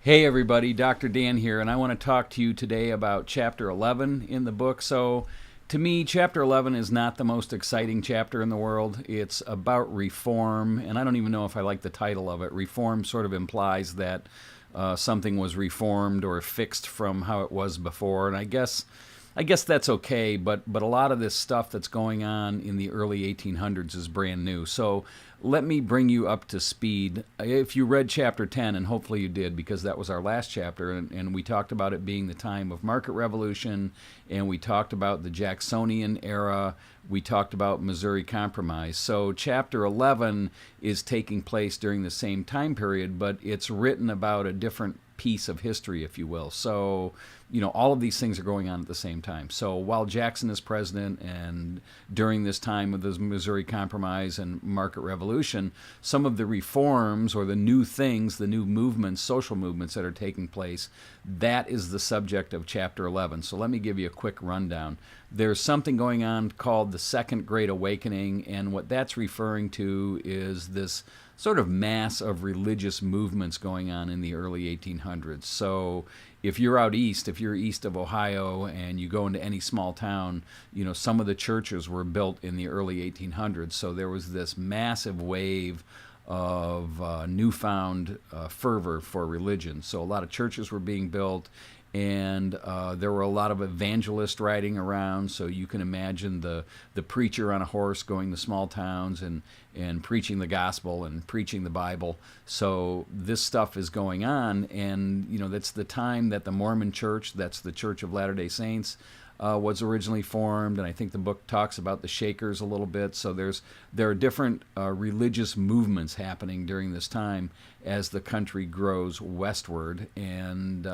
Hey everybody, Dr. Dan here, and I want to talk to you today about chapter 11 in the book. So, to me, chapter 11 is not the most exciting chapter in the world. It's about reform, and I don't even know if I like the title of it. Reform sort of implies that something was reformed or fixed from how it was before, and I guess that's okay, but a lot of this stuff that's going on in the early 1800s is brand new. So let me bring you up to speed. If you read chapter 10, and hopefully you did because that was our last chapter, and we talked about it being the time of market revolution, and we talked about the Jacksonian era, we talked about Missouri Compromise. So chapter 11 is taking place during the same time period, but it's written about a different piece of history, if you will. So, all of these things are going on at the same time. So while Jackson is president and during this time of the Missouri Compromise and market revolution, some of the reforms or the new things, the new movements, social movements that are taking place, that is the subject of chapter 11. So let me give you a quick rundown. There's something going on called the Second Great Awakening, and what that's referring to is this sort of mass of religious movements going on in the early 1800s. So if you're out east, if you're east of Ohio and you go into any small town, some of the churches were built in the early 1800s. So there was this massive wave of newfound fervor for religion. So a lot of churches were being built, and there were a lot of evangelists riding around. So you can imagine the preacher on a horse going to small towns and preaching the gospel and preaching the Bible. So this stuff is going on, and that's the time that the Mormon Church, that's the Church of Latter-day Saints, was originally formed, and I think the book talks about the Shakers a little bit. So there are different religious movements happening during this time as the country grows westward, and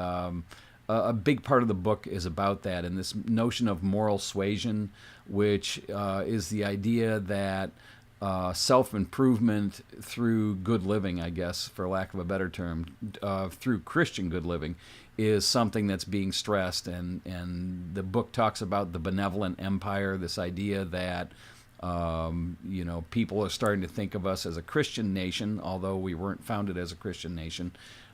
a big part of the book is about that, and this notion of moral suasion, which is the idea that self-improvement through good living, I guess, for lack of a better term, through Christian good living, is something that's being stressed. And the book talks about the benevolent empire, this idea that people are starting to think of us as a Christian nation, although we weren't founded as a Christian nation.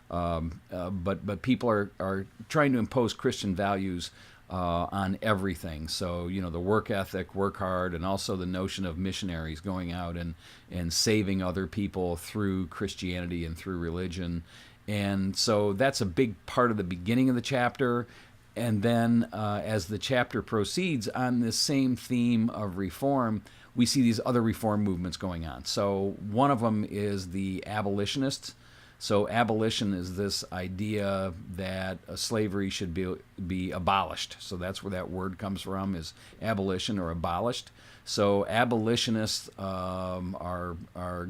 But people are trying to impose Christian values on everything. So, the work ethic, work hard, and also the notion of missionaries going out and saving other people through Christianity and through religion. And so that's a big part of the beginning of the chapter. And then as the chapter proceeds on this same theme of reform, we see these other reform movements going on. So one of them is the abolitionists. So abolition is this idea that slavery should be abolished. So that's where that word comes from, is abolition or abolished. So abolitionists are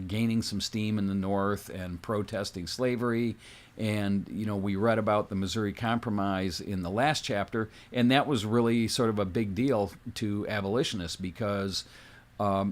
gaining some steam in the North and protesting slavery. And, we read about the Missouri Compromise in the last chapter, and that was really sort of a big deal to abolitionists because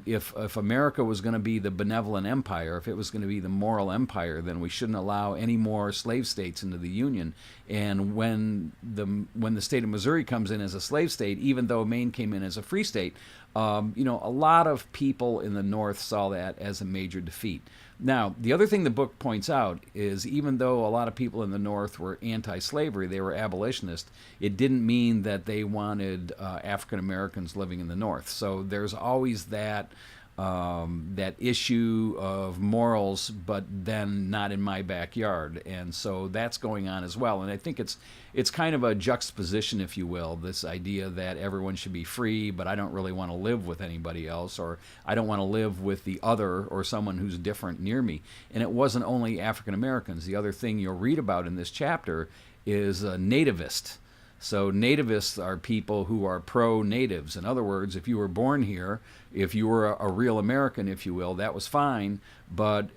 if America was going to be the benevolent empire, if it was going to be the moral empire, then we shouldn't allow any more slave states into the Union. And when the state of Missouri comes in as a slave state, even though Maine came in as a free state, a lot of people in the North saw that as a major defeat. Now, the other thing the book points out is even though a lot of people in the North were anti-slavery, they were abolitionists, it didn't mean that they wanted African Americans living in the North. So there's always that issue of morals, but then not in my backyard. And so that's going on as well. And I think it's kind of a juxtaposition, if you will, this idea that everyone should be free, but I don't really want to live with anybody else, or I don't want to live with the other or someone who's different near me. And it wasn't only African Americans. The other thing you'll read about in this chapter is nativists. So nativists are people who are pro-natives. In other words, if you were born here, if you were a real American, if you will, that was fine. But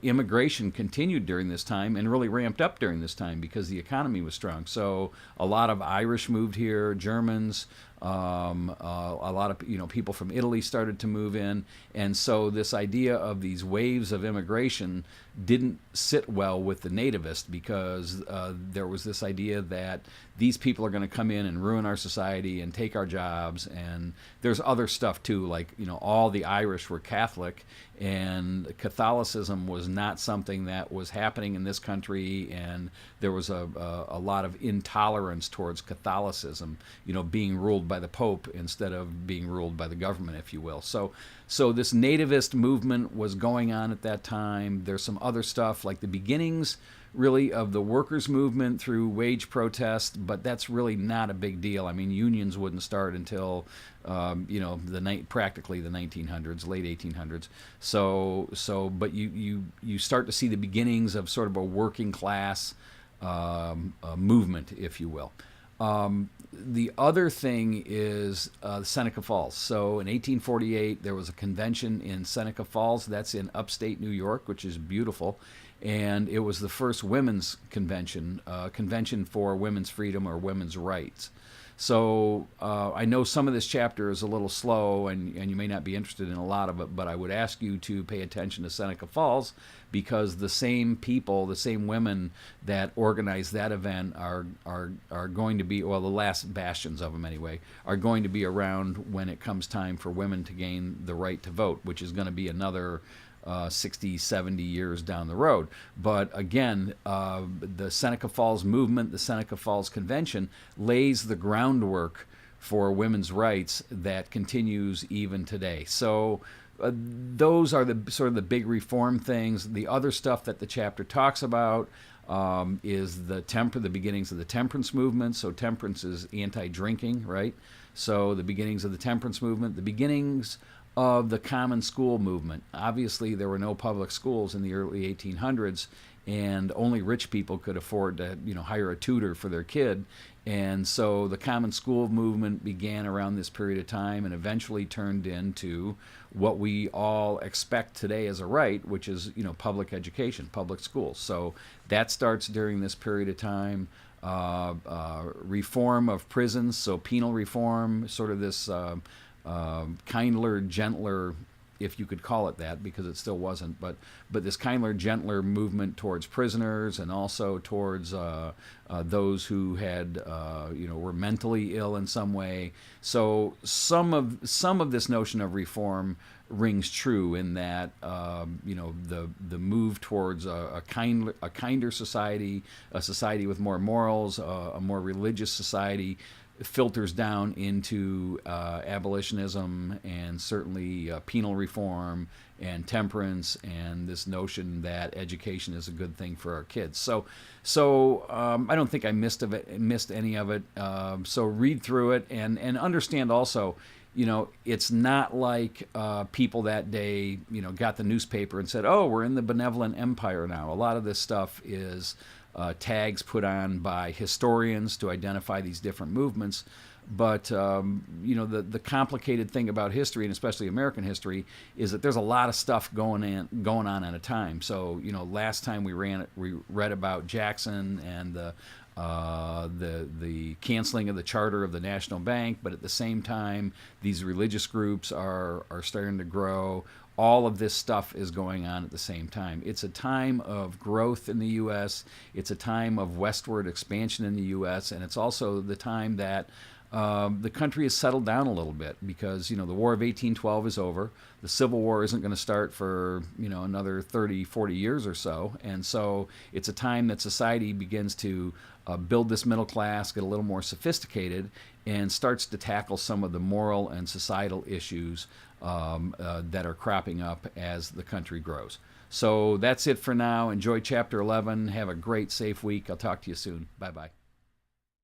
immigration continued during this time and really ramped up during this time because the economy was strong. So a lot of Irish moved here, Germans, a lot of people from Italy started to move in, and so this idea of these waves of immigration didn't sit well with the nativists because there was this idea that these people are going to come in and ruin our society and take our jobs. And there's other stuff too, like all the Irish were Catholic, and Catholicism was not something that was happening in this country, and there was a lot of intolerance towards Catholicism, being ruled by the Pope instead of being ruled by the government, if you will. So this nativist movement was going on at that time. There's some other stuff like the beginnings really of the workers' movement through wage protest, but that's really not a big deal. I mean, unions wouldn't start until practically the 1900s, late 1800s. But you start to see the beginnings of sort of a working class movement, if you will. The other thing is Seneca Falls. So in 1848, there was a convention in Seneca Falls. That's in upstate New York, which is beautiful. And it was the first women's convention, convention for women's freedom or women's rights. So I know some of this chapter is a little slow, and you may not be interested in a lot of it, but I would ask you to pay attention to Seneca Falls, because the same people, the same women that organized that event are going to be, well, the last bastions of them anyway, are going to be around when it comes time for women to gain the right to vote, which is going to be another 60, 70 years down the road. But again, the Seneca Falls movement, the Seneca Falls Convention, lays the groundwork for women's rights that continues even today. So those are the sort of the big reform things. The other stuff that the chapter talks about is the beginnings of the temperance movement. So temperance is anti-drinking, right? So the beginnings of the temperance movement, the beginnings of the common school movement. Obviously, there were no public schools in the early 1800s, and only rich people could afford to, hire a tutor for their kid. And so the common school movement began around this period of time and eventually turned into what we all expect today as a right, which is, public education, public schools. So that starts during this period of time. Reform of prisons, so penal reform, sort of this kindler, gentler, if you could call it that, because it still wasn't, but this kindler, gentler movement towards prisoners, and also towards those who had were mentally ill in some way. So some of this notion of reform rings true in that the move towards a kinder society, a society with more morals, a more religious society, filters down into abolitionism, and certainly penal reform and temperance, and this notion that education is a good thing for our kids. So I don't think I missed any of it. So read through it and understand also, it's not like people that day, got the newspaper and said, "Oh, we're in the benevolent empire now." A lot of this stuff is tags put on by historians to identify these different movements. But the complicated thing about history, and especially American history, is that there's a lot of stuff going on at a time. So last time we read about Jackson and the canceling of the charter of the National Bank, but at the same time, these religious groups are starting to grow. All of this stuff is going on at the same time. It's a time of growth in the U.S. It's a time of westward expansion in the U.S., and it's also the time that the country has settled down a little bit, because the War of 1812 is over. The Civil War isn't going to start for another 30, 40 years or so, and so it's a time that society begins to build this middle class, get a little more sophisticated, and starts to tackle some of the moral and societal issues that are cropping up as the country grows. So that's it for now. Enjoy Chapter 11. Have a great, safe week. I'll talk to you soon. Bye-bye.